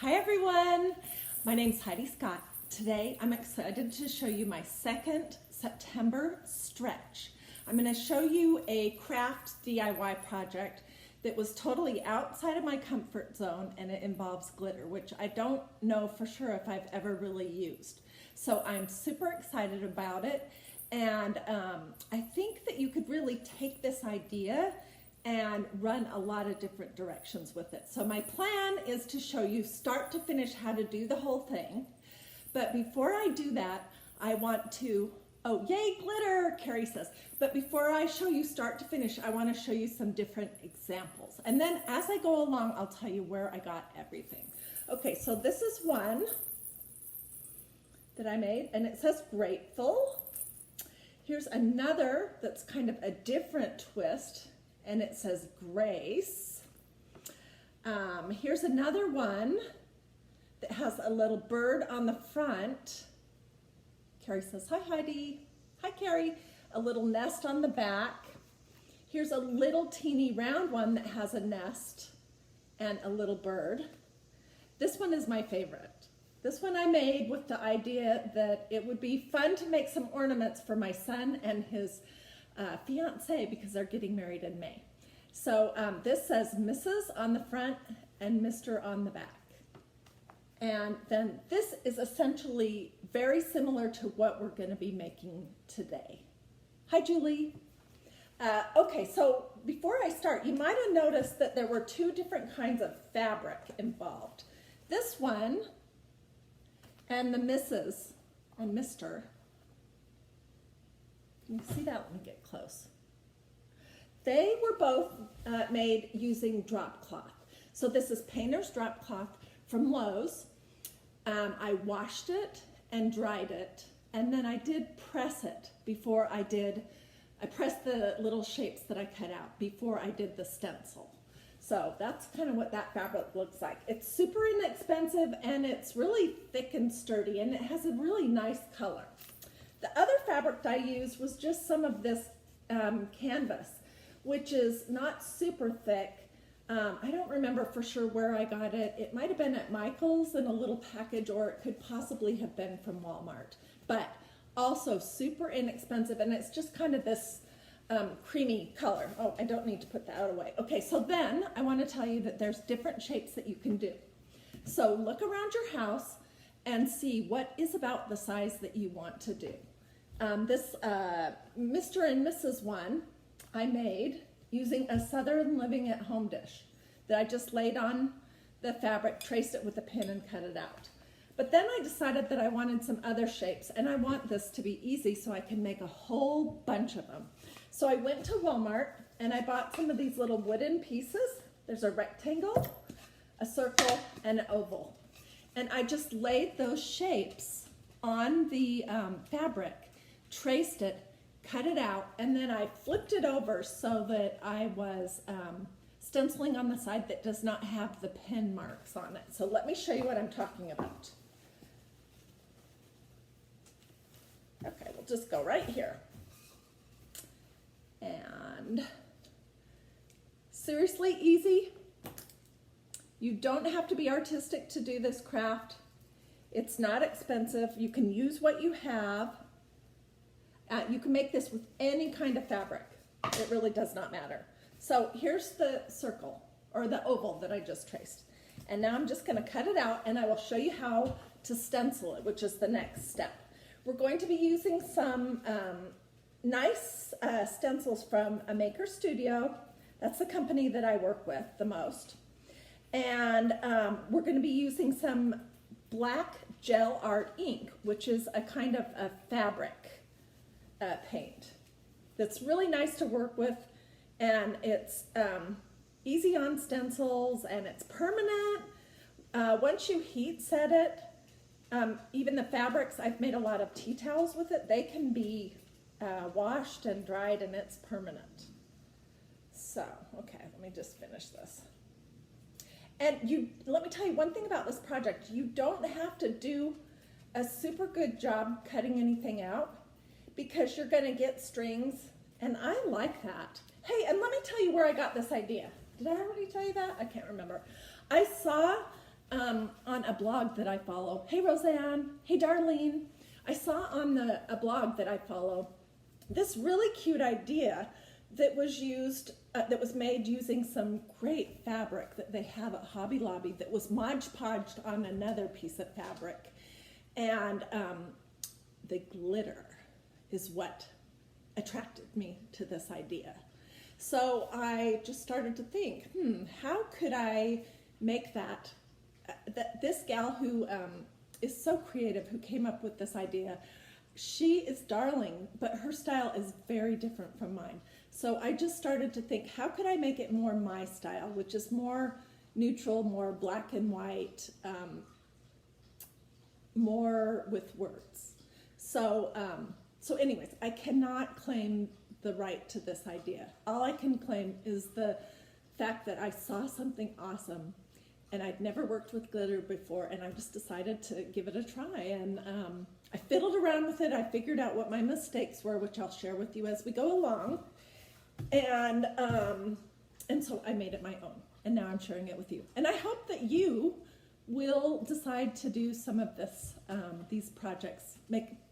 Hi everyone, my name's Hiedi Scott. Today I'm excited to show you my second September stretch. I'm going to show you a craft DIY project that was totally outside of my comfort zone, and it involves glitter, which I don't know for sure if I've ever really used. So I'm super excited about it, and I think that you could really take this idea and run a lot of different directions with it. So my plan is to show you start to finish how to do the whole thing. But before I do that, I want to, oh yay glitter, Carrie says. But before I show you start to finish, I want to show you some different examples. And then as I go along, I'll tell you where I got everything. Okay, so this is one that I made, and it says grateful. Here's another that's kind of a different twist, and it says grace. Here's another one that has a little bird on the front. Carrie says, hi Heidi. Hi Carrie. A little nest on the back. Here's a little teeny round one that has a nest and a little bird. This one is my favorite. This one I made with the idea that it would be fun to make some ornaments for my son and his fiance, because they're getting married in May. So this says Mrs. on the front and Mr. on the back. And then this is essentially very similar to what we're going to be making today. Hi, Julie. Okay, so before I start, you might have noticed that there were two different kinds of fabric involved. This one and the Mrs. and Mr. Can you see that? Let me get close. They were both made using drop cloth. So this is painter's drop cloth from Lowe's. I washed it and dried it, and then I did press it before I pressed the little shapes that I cut out before I did the stencil. So that's kind of what that fabric looks like. It's super inexpensive, and it's really thick and sturdy, and it has a really nice color. The other fabric I used was just some of this canvas, which is not super thick. I don't remember for sure where I got it. It might have been at Michael's in a little package, or it could possibly have been from Walmart. But also super inexpensive, and it's just kind of this creamy color. Oh, I don't need to put that away. Okay, so then I want to tell you that there's different shapes that you can do. So look around your house and see what is about the size that you want to do. This Mr. and Mrs. one I made using a Southern Living at Home dish that I just laid on the fabric, traced it with a pin, and cut it out. But then I decided that I wanted some other shapes, and I want this to be easy so I can make a whole bunch of them. So I went to Walmart and I bought some of these little wooden pieces. There's a rectangle, a circle, and an oval. And I just laid those shapes on the fabric, traced it, cut it out, and then I flipped it over so that I was stenciling on the side that does not have the pin marks on it. So let me show you what I'm talking about. Okay, we'll just go right here. And seriously easy. You don't have to be artistic to do this craft. It's not expensive. You can use what you have. You can make this with any kind of fabric. It really does not matter. So here's the circle, or the oval that I just traced. And now I'm just going to cut it out, and I will show you how to stencil it, which is the next step. We're going to be using some nice stencils from a maker studio. That's the company that I work with the most. And we're going to be using some black gel art ink, which is a kind of a fabric paint that's really nice to work with, and it's easy on stencils, and it's permanent. Once you heat set it, even the fabrics, I've made a lot of tea towels with it. They can be washed and dried, and it's permanent. So, okay, let me just finish this. And let me tell you one thing about this project. You don't have to do a super good job cutting anything out, because you're going to get strings, and I like that. Hey, and let me tell you where I got this idea. Did I already tell you that? I can't remember. I saw on on a blog that I follow. Hey, Roseanne. Hey, Darlene. I saw on a blog that I follow this really cute idea that was made using some great fabric that they have at Hobby Lobby that was Mod Podged on another piece of fabric. And the glitter is what attracted me to this idea. So I just started to think, how could I make that this gal who is so creative, who came up with this idea, she is darling, but her style is very different from mine. So I just started to think, how could I make it more my style, which is more neutral, more black and white, more with words. So anyways, I cannot claim the right to this idea. All I can claim is the fact that I saw something awesome, and I'd never worked with glitter before, and I just decided to give it a try. And I fiddled around with it. I figured out what my mistakes were, which I'll share with you as we go along. And so I made it my own, and now I'm sharing it with you. And I hope that you will decide to do some of this, these projects.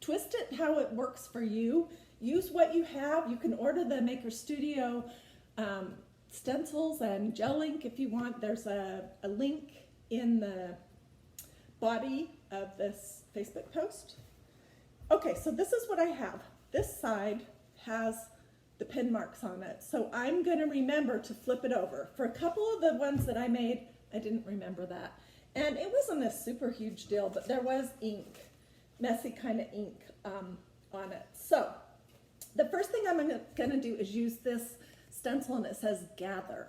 Twist it how it works for you. Use what you have. You can order the Maker Studio stencils and gel ink if you want. There's a link in the body of this Facebook post. Okay, so this is what I have. This side has the pin marks on it. So I'm going to remember to flip it over. For a couple of the ones that I made, I didn't remember that. And it wasn't a super huge deal, but there was ink, messy kind of ink on it. So the first thing I'm going to do is use this stencil, and it says Gather.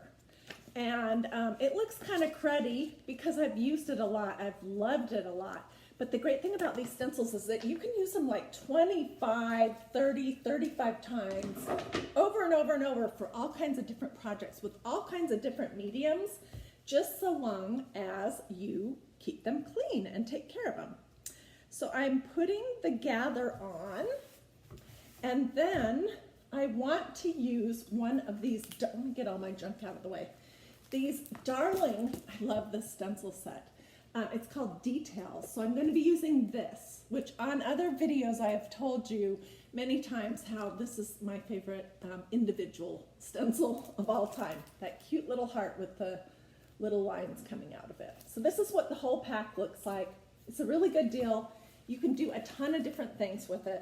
And it looks kind of cruddy because I've used it a lot. I've loved it a lot. But the great thing about these stencils is that you can use them like 25, 30, 35 times over and over and over for all kinds of different projects with all kinds of different mediums, just so long as you keep them clean and take care of them. So I'm putting the Gather on, and then I want to use one of these, let me get all my junk out of the way. These darling, I love this stencil set. It's called Details. So I'm going to be using this, which on other videos I have told you many times how this is my favorite individual stencil of all time. That cute little heart with the little lines coming out of it. So this is what the whole pack looks like. It's a really good deal. You can do a ton of different things with it.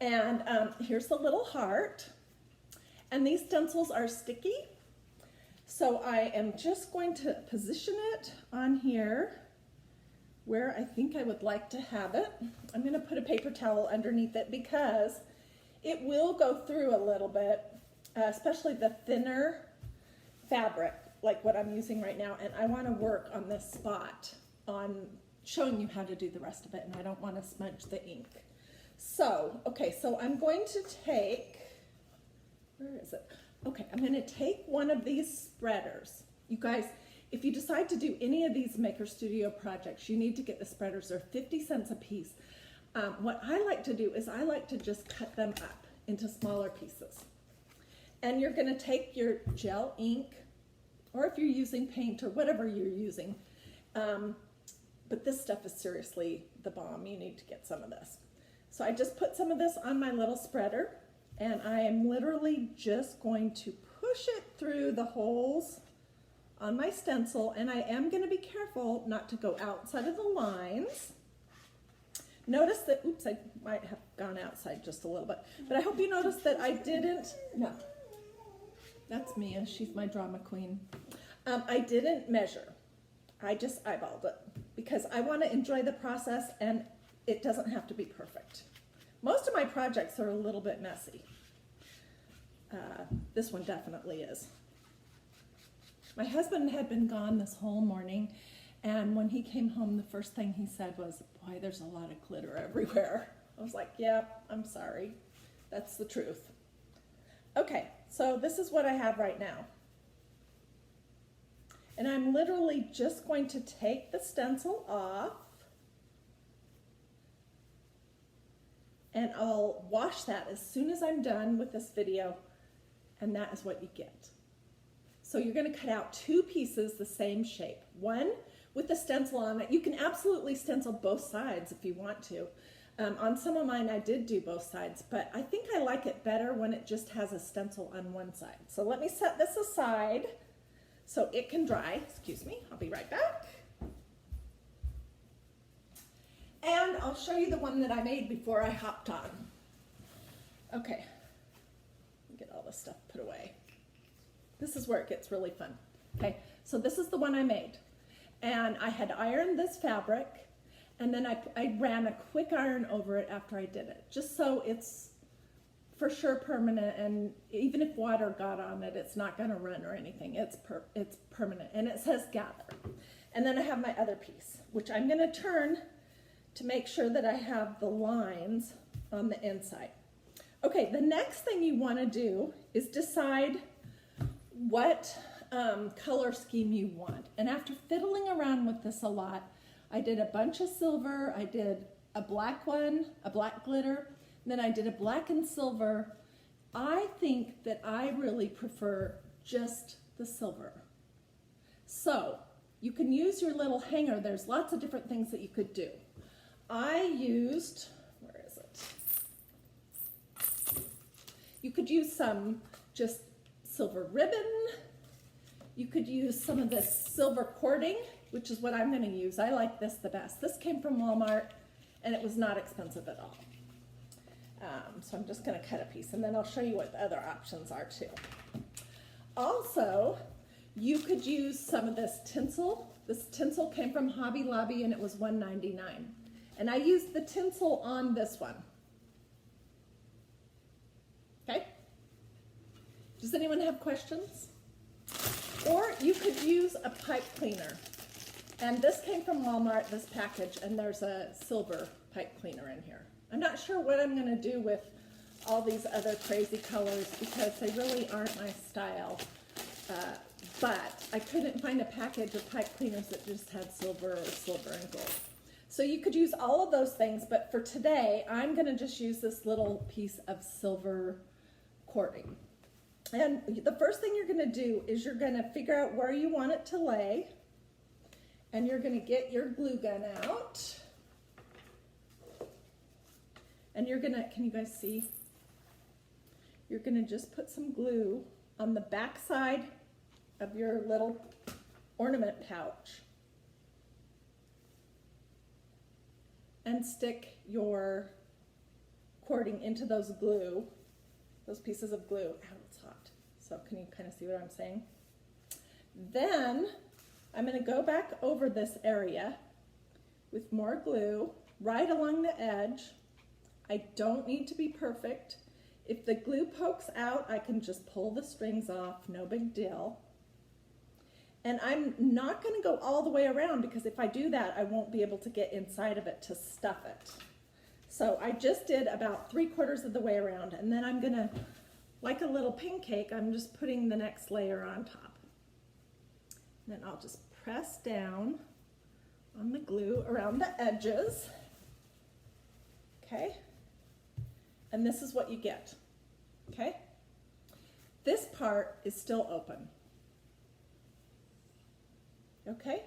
And here's the little heart. And these stencils are sticky. So I am just going to position it on here where I think I would like to have it. I'm going to put a paper towel underneath it because it will go through a little bit, especially the thinner fabric like what I'm using right now, and I want to work on this spot on showing you how to do the rest of it, and I don't want to smudge the ink. So, okay, so I'm going to take, where is it? Okay, I'm going to take one of these spreaders. You guys, if you decide to do any of these Maker Studio projects, you need to get the spreaders. They're 50 cents a piece. What I like to do is I like to just cut them up into smaller pieces. And you're going to take your gel ink, or if you're using paint or whatever you're using, but this stuff is seriously the bomb. You need to get some of this. So I just put some of this on my little spreader, and I am literally just going to push it through the holes on my stencil, and I am going to be careful not to go outside of the lines. Notice that, oops, I might have gone outside just a little bit, but I hope you notice that I didn't, no, that's Mia, she's my drama queen. I didn't measure, I just eyeballed it because I want to enjoy the process and it doesn't have to be perfect. Most of my projects are a little bit messy. This one definitely is. My husband had been gone this whole morning, and when he came home, the first thing he said was, boy, there's a lot of glitter everywhere. I was like, yeah, I'm sorry. That's the truth. Okay, so this is what I have right now. And I'm literally just going to take the stencil off, and I'll wash that as soon as I'm done with this video, and that is what you get. So you're going to cut out two pieces the same shape. One with the stencil on it. You can absolutely stencil both sides if you want to. On some of mine I did do both sides, but I think I like it better when it just has a stencil on one side. So let me set this aside so it can dry. Excuse me, I'll be right back. And I'll show you the one that I made before I hopped on. Okay, get all this stuff put away. This is where it gets really fun. Okay, so this is the one I made. And I had ironed this fabric, and then I ran a quick iron over it after I did it, just so it's for sure permanent, and even if water got on it, it's not gonna run or anything. It's permanent, and it says gather. And then I have my other piece, which I'm gonna turn to make sure that I have the lines on the inside. Okay, the next thing you wanna do is decide what color scheme you want. And after fiddling around with this a lot, I did a bunch of silver, I did a black one, a black glitter, and then I did a black and silver. I think that I really prefer just the silver. So you can use your little hanger. There's lots of different things that you could do. I used, where is it? You could use some just silver ribbon. You could use some of this silver cording, which is what I'm going to use. I like this the best. This came from Walmart, and it was not expensive at all. So I'm just going to cut a piece, and then I'll show you what the other options are too. Also, you could use some of this tinsel. This tinsel came from Hobby Lobby, and it was $1.99. And I used the tinsel on this one. Okay? Does anyone have questions? Or you could use a pipe cleaner. And this came from Walmart, this package, and there's a silver pipe cleaner in here. I'm not sure what I'm going to do with all these other crazy colors because they really aren't my style. But I couldn't find a package of pipe cleaners that just had silver or silver and gold. So you could use all of those things, but for today, I'm going to just use this little piece of silver cording. And the first thing you're going to do is you're going to figure out where you want it to lay. And you're going to get your glue gun out. And you're going to, can you guys see? You're going to just put some glue on the back side of your little ornament pouch. And stick your cording into those pieces of glue. Ow, it's hot. So can you kind of see what I'm saying? Then I'm going to go back over this area with more glue right along the edge. I don't need to be perfect. If the glue pokes out, I can just pull the strings off, no big deal. And I'm not going to go all the way around because if I do that, I won't be able to get inside of it to stuff it. So I just did about 3/4 of the way around, and then I'm going to, like a little pancake, I'm just putting the next layer on top. And then I'll just press down on the glue around the edges. Okay? And this is what you get. Okay? This part is still open. Okay?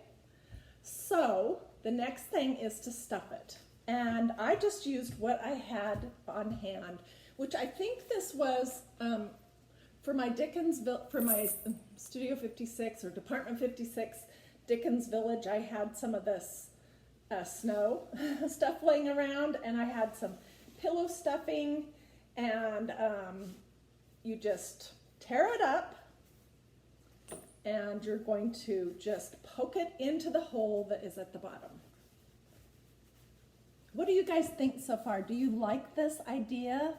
So the next thing is to stuff it. And I just used what I had on hand, which I think this was for my Studio 56 or Department 56 Dickens Village. I had some of this snow stuff laying around, and I had some pillow stuffing, and you just tear it up, and you're going to just poke it into the hole that is at the bottom. What do you guys think so far? Do you like this idea?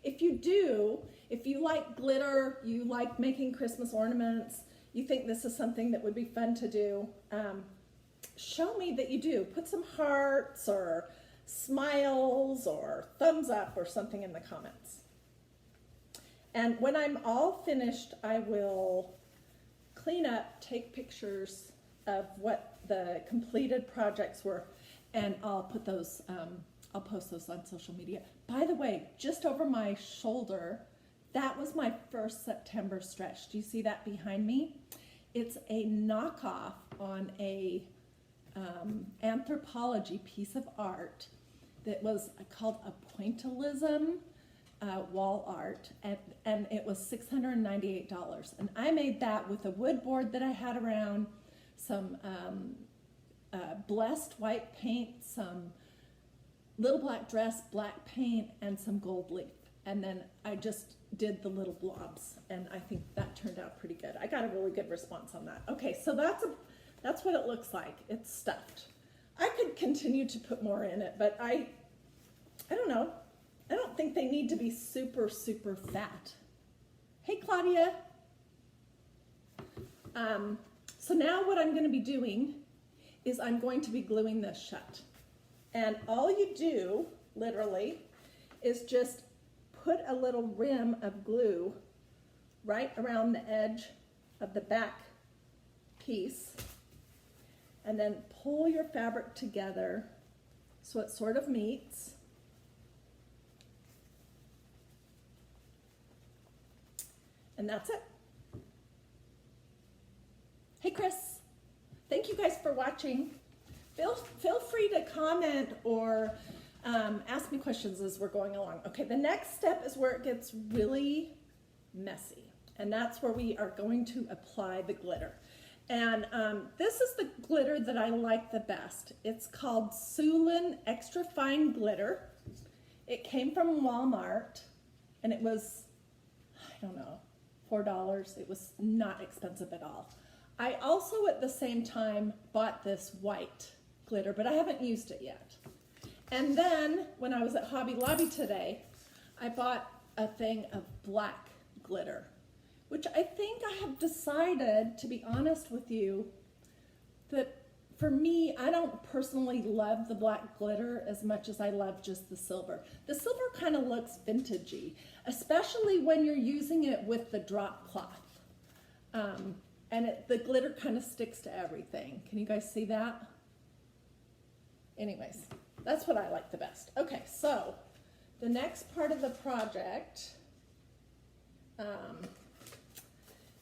If you do, if you like glitter, you like making Christmas ornaments, you think this is something that would be fun to do, show me that you do. Put some hearts or smiles or thumbs up or something in the comments. And when I'm all finished, I will clean up, take pictures of what the completed projects were, and I'll put those, I'll post those on social media. By the way, just over my shoulder, that was my first September stretch. Do you see that behind me? It's a knockoff on a anthropology piece of art that was called a pointillism wall art, and it was $698. And I made that with a wood board that I had around, some blessed white paint, some little black dress, black paint, and some gold leaf. And then I just did the little blobs, and I think that turned out pretty good. I got a really good response on that. Okay, so that's what it looks like. It's stuffed. I could continue to put more in it, but I don't know. I don't think they need to be super, super fat. Hey, Claudia. So now what I'm going to be doing is I'm going to be gluing this shut. And all you do, literally, is just put a little rim of glue right around the edge of the back piece, and then pull your fabric together so it sort of meets. And that's it. Hey, Chris. Thank you guys for watching. Feel free to comment or ask me questions as we're going along. Okay, the next step is where it gets really messy, and that's where we are going to apply the glitter. And this is the glitter that I like the best. It's called Sulin Extra Fine Glitter. It came from Walmart, and it was, I don't know, $4. It was not expensive at all. I also at the same time bought this white glitter, but I haven't used it yet. And then when I was at Hobby Lobby today, I bought a thing of black glitter, which I think I have decided, to be honest with you, that for me, I don't personally love the black glitter as much as I love just the silver. The silver kind of looks vintagey, especially when you're using it with the drop cloth. And the glitter kind of sticks to everything. Can you guys see that? Anyways, that's what I like the best. Okay, so the next part of the project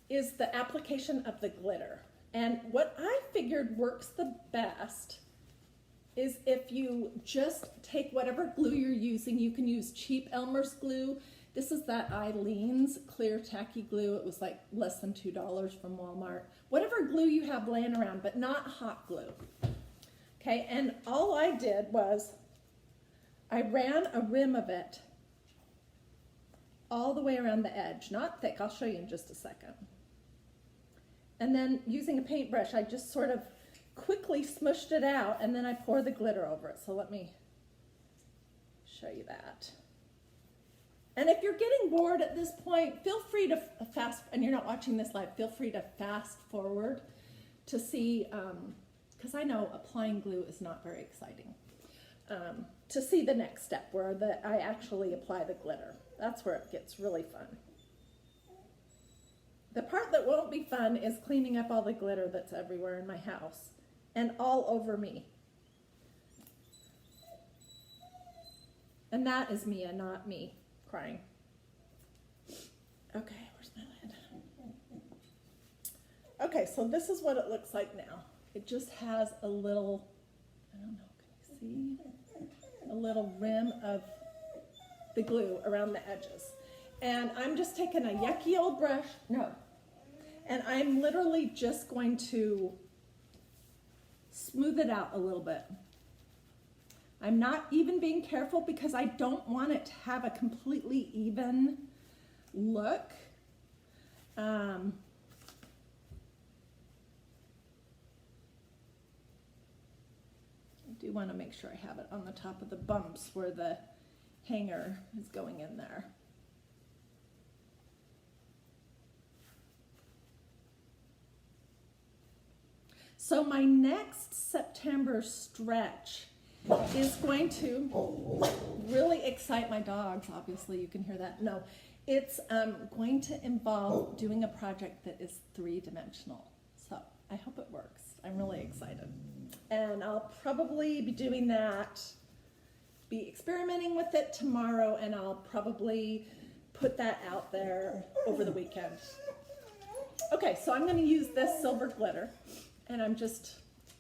is the application of the glitter. And what I figured works the best is if you just take whatever glue you're using. You can use cheap Elmer's glue. This is that Eileen's clear tacky glue. It was like less than $2 from Walmart. Whatever glue you have laying around, but not hot glue. Okay, and all I did was I ran a rim of it all the way around the edge. Not thick, I'll show you in just a second. And then using a paintbrush, I just sort of quickly smushed it out, and then I pour the glitter over it. So let me show you that. And if you're getting bored at this point, feel free to and you're not watching this live, feel free to fast forward to see, because I know applying glue is not very exciting, to see the next step where I actually apply the glitter. That's where it gets really fun. The part that won't be fun is cleaning up all the glitter that's everywhere in my house and all over me. And that is Mia, not me, crying. Okay, where's my lid? Okay, so this is what it looks like now. It just has a little, I don't know, can you see? A little rim of the glue around the edges. And I'm just taking a yucky old brush, and I'm literally just going to smooth it out a little bit. I'm not even being careful because I don't want it to have a completely even look. I do want to make sure I have it on the top of the bumps where the hanger is going in there. So my next September stretch is going to really excite my dogs. Obviously, you can hear that. No, it's going to involve doing a project that is three-dimensional. So I hope it works. I'm really excited. And I'll probably be doing that, be experimenting with it tomorrow, and I'll probably put that out there over the weekend. Okay, so I'm going to use this silver glitter. And I'm just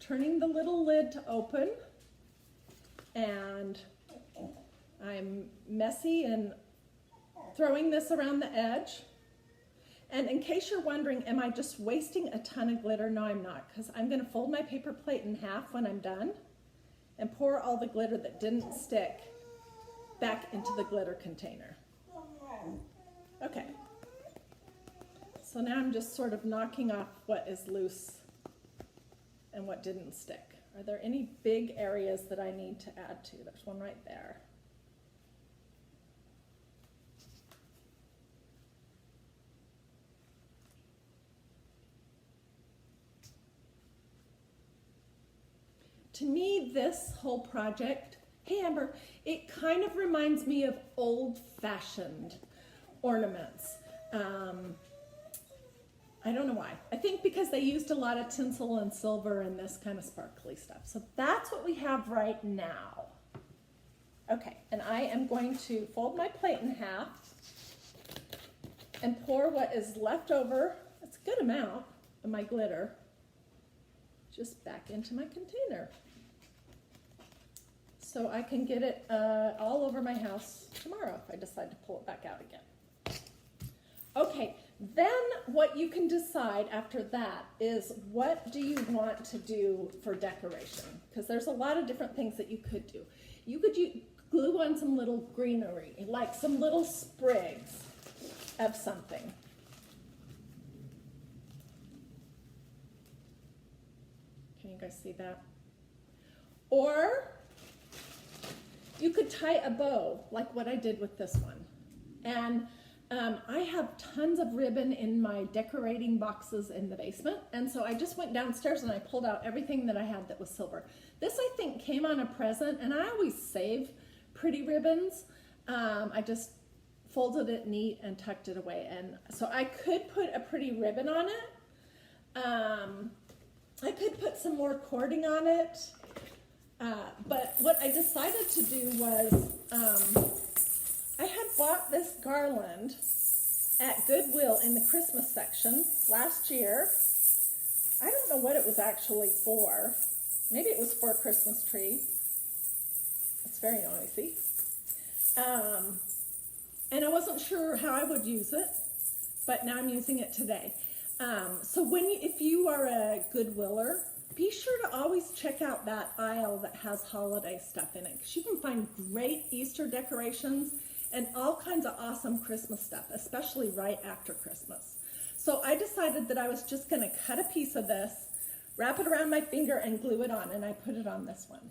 turning the little lid to open, and I'm messy and throwing this around the edge. And in case you're wondering, am I just wasting a ton of glitter? No, I'm not, because I'm going to fold my paper plate in half when I'm done and pour all the glitter that didn't stick back into the glitter container. Okay. So now I'm just sort of knocking off what is loose and what didn't stick. Are there any big areas that I need to add to? There's one right there. To me, this whole project, hey Amber, it kind of reminds me of old-fashioned ornaments. I don't know why. I think because they used a lot of tinsel and silver and this kind of sparkly stuff. So that's what we have right now. Okay, and I am going to fold my plate in half and pour what is left over, it's a good amount of my glitter, just back into my container. So I can get it all over my house tomorrow if I decide to pull it back out again. Okay, then what you can decide after that is what do you want to do for decoration? Because there's a lot of different things that you could do. You could glue on some little greenery, like some little sprigs of something. Can you guys see that? Or you could tie a bow, like what I did with this one. And I have tons of ribbon in my decorating boxes in the basement, and so I just went downstairs and I pulled out everything that I had that was silver. This, I think, came on a present, and I always save pretty ribbons. I just folded it neat and tucked it away, and so I could put a pretty ribbon on it. I could put some more cording on it, but what I decided to do was I had bought this garland at Goodwill in the Christmas section last year. I don't know what it was actually for. Maybe it was for a Christmas tree. It's very noisy. And I wasn't sure how I would use it, but now I'm using it today. So if you are a Goodwiller, be sure to always check out that aisle that has holiday stuff in it, because you can find great Easter decorations and all kinds of awesome Christmas stuff, especially right after Christmas. So I decided that I was just going to cut a piece of this, wrap it around my finger, and glue it on, and I put it on this one.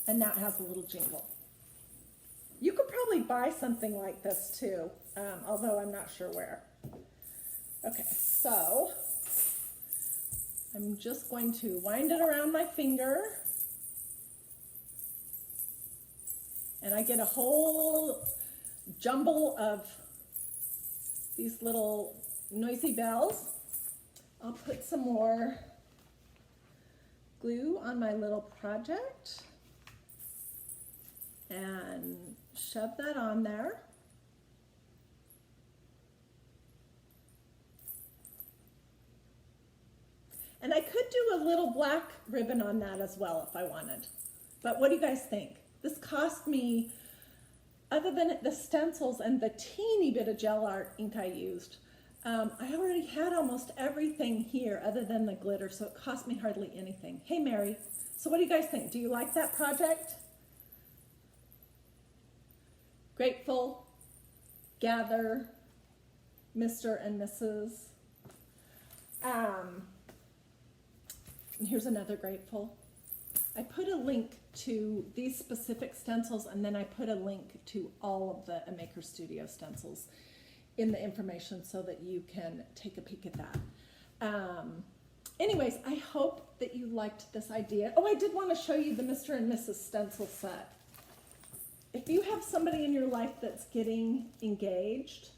And that has a little jingle. You could probably buy something like this too, although I'm not sure where. Okay, so I'm just going to wind it around my finger, and I get a whole jumble of these little noisy bells. I'll put some more glue on my little project and shove that on there. And I could do a little black ribbon on that as well if I wanted. But what do you guys think? This cost me, other than the stencils and the teeny bit of gel art ink I used, I already had almost everything here other than the glitter, so it cost me hardly anything. Hey Mary, so what do you guys think? Do you like that project? Grateful, gather, Mr. and Mrs. And here's another grateful. I put a link to these specific stencils, and then I put a link to all of the Maker Studio stencils in the information so that you can take a peek at that. Anyways, I hope that you liked this idea. Oh, I did want to show you the Mr. and Mrs. stencil set. If you have somebody in your life that's getting engaged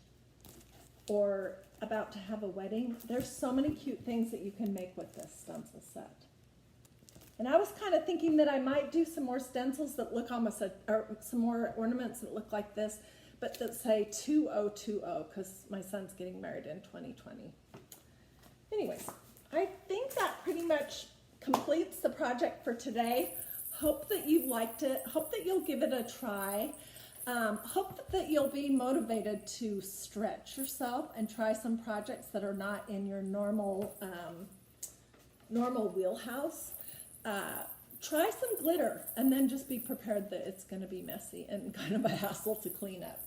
or about to have a wedding, there's so many cute things that you can make with this stencil set. And I was kind of thinking that I might do some more stencils that look almost, or some more ornaments that look like this, but that say 2020, because my son's getting married in 2020. Anyways, I think that pretty much completes the project for today. Hope that you liked it. Hope that you'll give it a try. Hope that you'll be motivated to stretch yourself and try some projects that are not in your normal wheelhouse. Try some glitter and then just be prepared that it's going to be messy and kind of a hassle to clean up.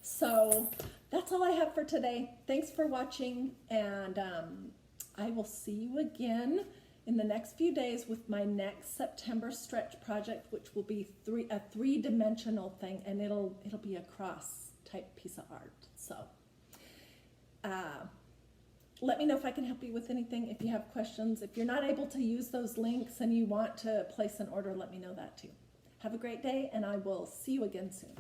So that's all I have for today. Thanks for watching, and I will see you again in the next few days with my next September stretch project, which will be a three-dimensional thing, and it'll be a cross type piece of art. So let me know if I can help you with anything. If you have questions, if you're not able to use those links and you want to place an order, let me know that too. Have a great day, and I will see you again soon.